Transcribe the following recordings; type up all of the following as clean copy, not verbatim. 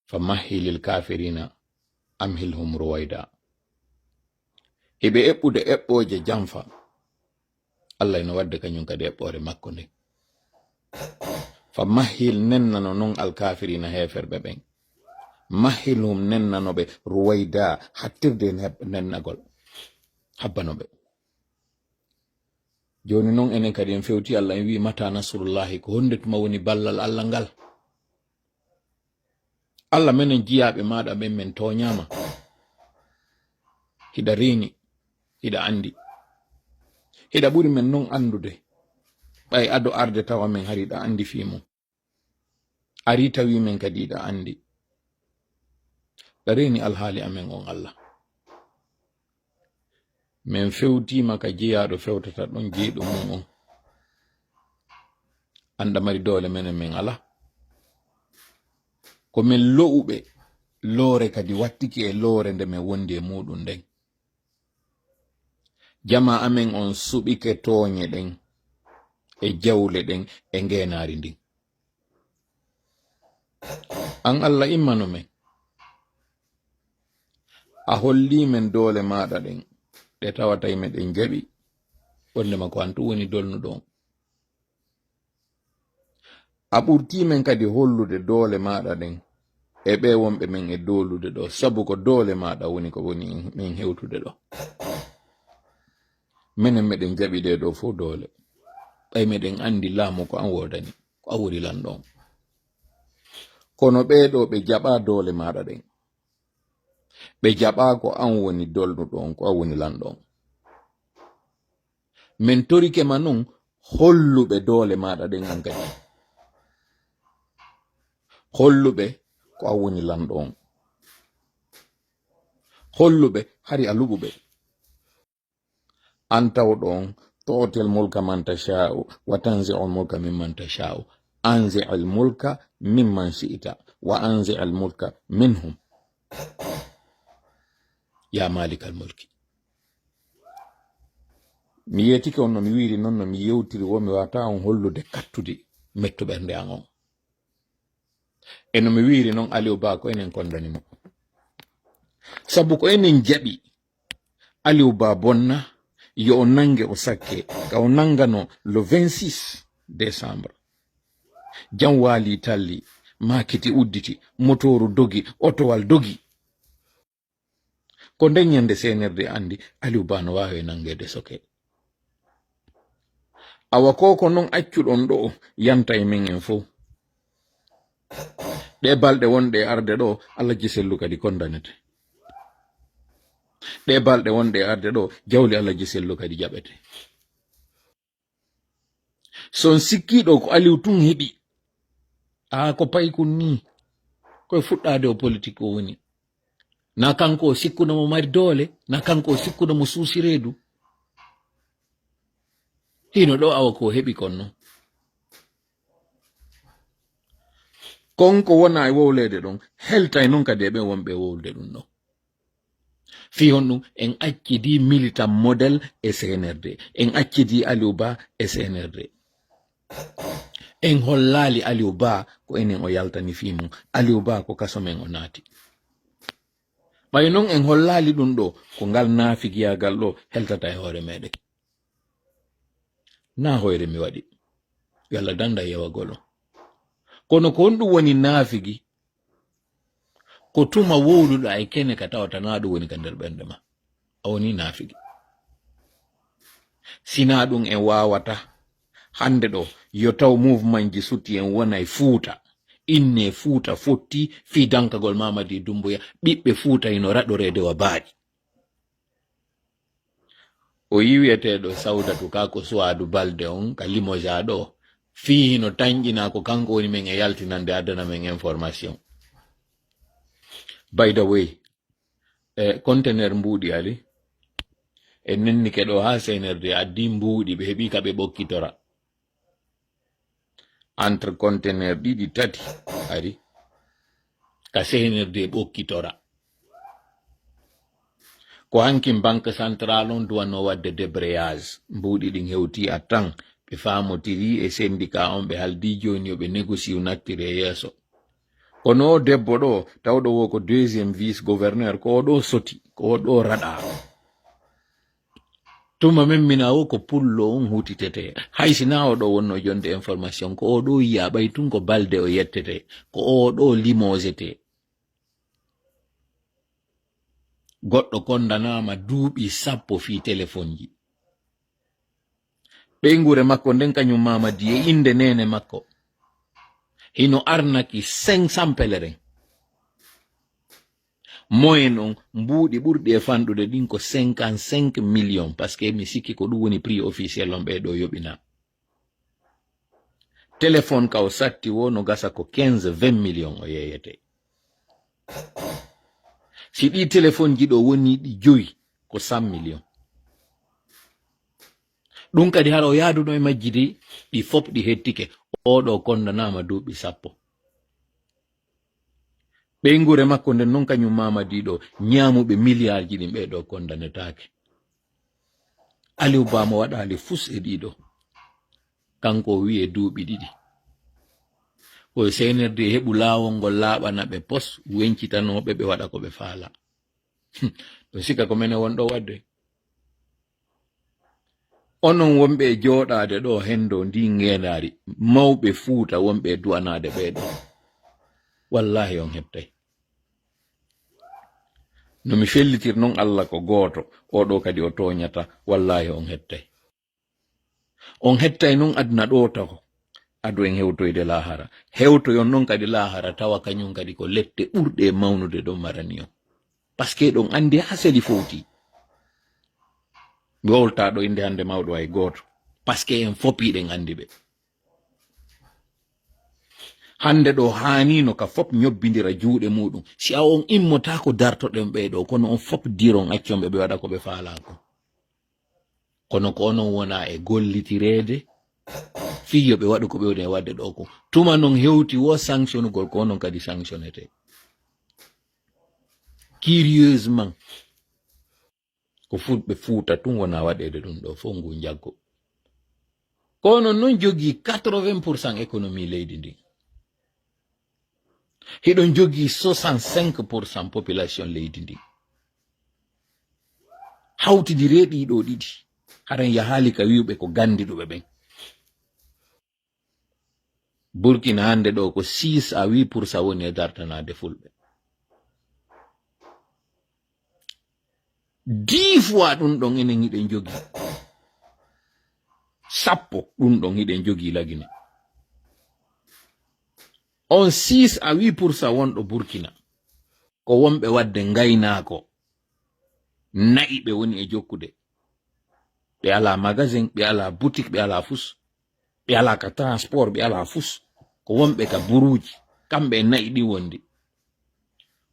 fa mahhilil kafirina amhilhum ruwaida. Eɓe eɓɓude eɓɓoje jamfa, Allah ina wadde kañum kadi eɓɓore makko nde. Fa mahhil nennano non alkafirina heferɓe ɓen, mahhilhum nennanoɓe ruwaida hattirde nennagol habbanoɓe. Joni non enen kadi en fewti Allah en wi mata nasrullahi, ko honde tuma woni ballal Allah ngal. Allah menen jiyaɓe maɗa ɓen men toñama, hiɗa rini, hiɗa andi, hiɗa ɓuri men non andude. ɓay ado arde tawa men hari ɗa andi fimum, ari tawi men kadi ɗa andi. ɗa reni alhaali amen on Allah. min fewtima ka jeyaɗo fewtata ɗon jeyɗo mum on. anda mari doole menen min ala. ko min lo'uɓe loore kadi wattiki e loore nde min wondi e muɗum nden. jama amen on suɓike tooñe ɗen e jawle ɗen e ngenari ndin. an Allah immano men, a holli men doole maɗa ɗen ɗe tawata meɗen jaɓi, wondema ko antu woni dolnuɗon. a ɓurti men kadi hollude doole maɗa ɗen e ɓe wonɓe men e dolude ɗo, sabu ko doole maɗa woni ko woni min hewtude ɗo. minen meɗen jaɓi ɗe ɗo fo doole, ɓay meɗen andi laamu ko an wodani, ko a woni lanɗon. kono ɓeɗo ɓe jaɓa doole maɗa ɗen, ɓe jaɓa ko an woni dolnuɗon, ko a woni lanɗon. min torike ma non holluɓe doole maɗa ɗen an kadi, holluɓe ko a woni lanɗon, holluɓe hari a luɓuɓe. an tawɗon tu'til mulka man tasha'u wa tanzi'ul mulka mimman tasha'u anzi'il mulka mimman shi'ta wa anzi'il mulka minhum ya malikal mulki. mi yetike on no mi wiri non no mi yewtiri wo mi wata on hollude kattude metto ɓernde an on. e no mi wiri non Aliou Ba ko enen kondani mo, sabu ko enen jaɓi Aliou Ba bonna yo o nange o sakke ka o nangano le 26 décembre. jam waali talli, makiti udditi, motoru dogi, otowal dogi. ko nden ñande senerde andi Aliou Ba no wawi nangede soke. awa koko non accuɗon ɗo yanta e men en fo. ɗe balɗe wonɗe arde ɗo Allah jisellu kadi kondanete. ɗe balɗe wonɗe arde ɗo jawli Allah jisellu kadi jaɓete. son sikkiɗo ko Aliou tun heɓi, ko paykun ni koye fuɗɗade o politique o woni. na kanko o sikkuno mo mari doole, na kanko o sikkuno mo suusi reedu. hino ɗo awa ko heɓi konno. konko wona e wowlede ɗon heltay non kadi e ɓe wonɓe wowlde ɗum ɗo. fi hon ɗum en accidi militant modèle e CNRD, en accidi Aliou Ba e CNRD. en hollali Aliou Ba ko enen o yaltani fimum, Aliou Ba ko kaso men o naati. ɓay non en hollali ɗum ɗo ko ngal naafigiyagal ɗo heltata e hoore meɗen. na hoyre mi waɗi, yo Allah danda yewagol o. kono ko honɗum woni naafigi, ko tuma wowluɗa e kene ka tawata na ɗum woni ka nder ɓernde ma, a woni naafigi. sina ɗum en wawata hande ɗo yo taw mouvement ji sutti en wona e Fuuta, inne Fuuta fotti fi dankagol Mamadi Doumbouya, ɓiɓɓe Fuuta ino raɗorede wa baaɗi. o yiwiyeteɗo Sawdatu kako Suwadu Balde on ka Limoja ɗo fi no tañƴina ko kanko woni men e yaltinande adana men information. by the way, conteneur mbuuɗi ali e nennike ɗo ha CNRD addi mbuuɗi ɓe heɓi ka ɓe ɓokkitora. entre conteneur ɗiɗi tati ari ka CNRD ɓokkitora. ko hankin banque centrale on duwanno wadde débrayage. mbuuɗi ɗin hewti a tan ɓe famotiri e syndicat on ɓe haldi joni yoɓe négocie nattire yeeso. kono debbo ɗo tawɗo wo ko deuxiéme vice gouverneur ko oɗo soti ko oɗo raɗa tuma men mina wo ko pullo on hutitete haysina oɗo wonno jonde information ko oɗo yiya ɓay tun ko balde o yettete ko oɗo limosete goɗɗo kondanama duuɓi 10 fi téléphone ji ɓeygure makko nden kañum mamadi e inde nene makko hino arnaki 500 peleren moyen on mbuuɗi ɓurɗi e fanɗude ɗin ko 55 millions par ce que mi sikki ko ɗum woni prix officiel on ɓeɗo yoɓina téléphone ka o satti wo no gasa ko 15-20 millions o yeyete si ɗi téléphone ji ɗo woni ɗi 5 ko 100 millions ɗum kadi hara o yaaduno e majji de ɗi fop ɗi hettike oɗo kondanama duuɓi 10 ɓeygure makko nden non kañum mamadi ɗo ñamuɓe milliard ji ɗin ɓeɗo kondanetake Aliou Ba mo waɗali fus e ɗiɗo kanko wi'e duuɓi 2 koye senerde heɓu laawol ngol laaɓana ɓe pos wencitanoɓe ɓe waɗa ko ɓe faala ɗum sika ko mene wonɗo wadde onon wonɓe e jooɗade ɗo hendo ndi ngendari mawɓe Fuuta wonɓe e duwanade ɓeɗo wallahi on heɓtay no mi fellitir non Allah ko gooto oɗo kadi o toñata wallahi on hettay non aduna ɗo taw adu en hewtoyde lahara hewtoyon non kadi lahara tawa kañum kadi ko lette ɓurɗe mawnude ɗon marani on par ce que ɗon andi ha seli fowti mi wolta ɗo inde hande mawɗo hay gooto par ce que en fopiɗen andi ɓe hande ɗo hanino ka fop ñobbidira juuɗe muɗum si a on immota ko dartoɗen ɓeɗo kono on fop diron accomɓe ɓe waɗa ko ɓe faalako kono ko onon wona e gollitirede fiyo ɓe waɗu ko ɓe woni e wadde ɗo ko tuma non hewti wo sanctionnugol ko onon kadi sanctionnete curieusement ko fuɗɓe Fuuta tun wona waɗede ɗum ɗo fo ngu jaggo kono non jogui 80% économie leydi ndi hiɗon jogui 65% population leydi ndi hawtidire ɗiɗo ɗiɗi haren yahali ka wiɓe ko gandiɗuɓe ɓen Burkina hande ɗo ko 6 à 8% woni e dartanade fulɓe 10 fois ɗum ɗon enen hiɗen jogi 10 ɗum ɗon hiɗen jogi lagine on 6 à 8% wonɗo Burkina ko wonɓe wadde ngaynako nayi ɓe woni e jokkude ɓe ala magasin ɓe ala boutique ɓe ala fus ɓe ala ka transport ɓe ala fus ko wonɓe ka buruji kamɓe nayi ɗi wondi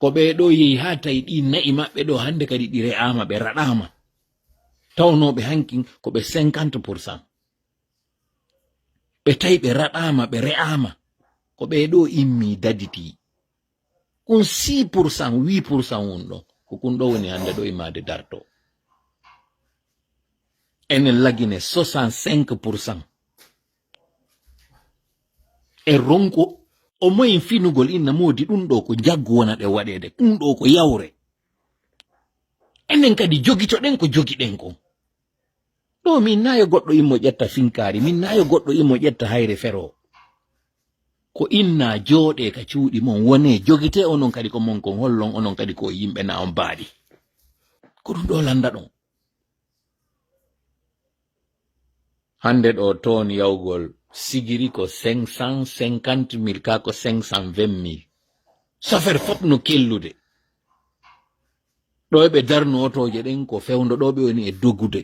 ko ɓe ɗo yehi ha tawi ɗi nayi maɓɓe ɗo hande kadi ɗi re'ama ɓe raɗama tawnoɓe hankin ko ɓe 50% ɓe tawi ɓe raɗama ɓe re'ama ko ɓe ɗo immi daditi kun 6% 8% wonɗo ko kun ɗo woni hande ɗo immade darto enen lagine 65% e ronko o moyen finugol inna modi ɗum ɗo ko jaggu wona ɗe waɗede ɗum ɗo ko yawre enen kadi jogitoɗen ko jogiɗen ko ɗo min nayo goɗɗo immo ƴetta finkari min nayo goɗɗo immo ƴetta hayre fero ko inna jooɗe ka cuuɗi mon wone jogite onon kadi ko mon kon hollon onon kadi ko yimɓe na on baaɗi ko ɗum ɗo landa ɗon hande ɗo toon yawgol sigiri ko 550.000 ka ko 520.000 safere fop no kellude ɗo ɓe darno otoje ɗen ko fewndo ɗo ɓe woni e dogude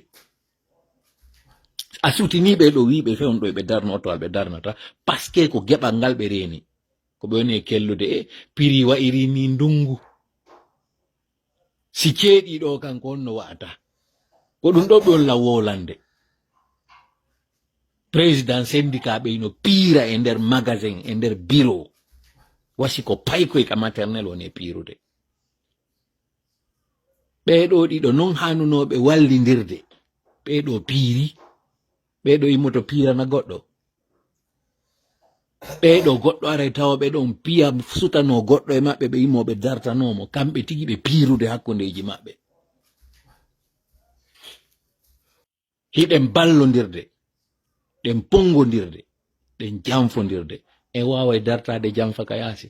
a sutiniɓe ɗo wiɓe fewndo ɓe darno oto ɓe darnata parce que ko geɓal ngal ɓe reeni ko ɓe woni e kellude e piri wa'iri ni ndungu si ceeɗi ɗo kanko honno wa'ata ko ɗum ɗo ɓe on lawolande président syndicat ɓe ino piira e nder magasin e nder bureau wasi ko paykoy ka maternel woni e piirude ɓeɗo ɗiɗo non hanunoɓe wallidirde ɓeɗo piiri ɓeɗo immoto piirana goɗɗo ɓeɗo goɗɗo aray tawa ɓe ɗon piya sutano goɗɗo e maɓɓe ɓe yimoɓe dartanomo kamɓe tigi ɓe piirude hakkundeji maɓɓe hiɗen ballodirde ɗen pongodirde ɗen janfodirde en waway dartade janfa ka yaasi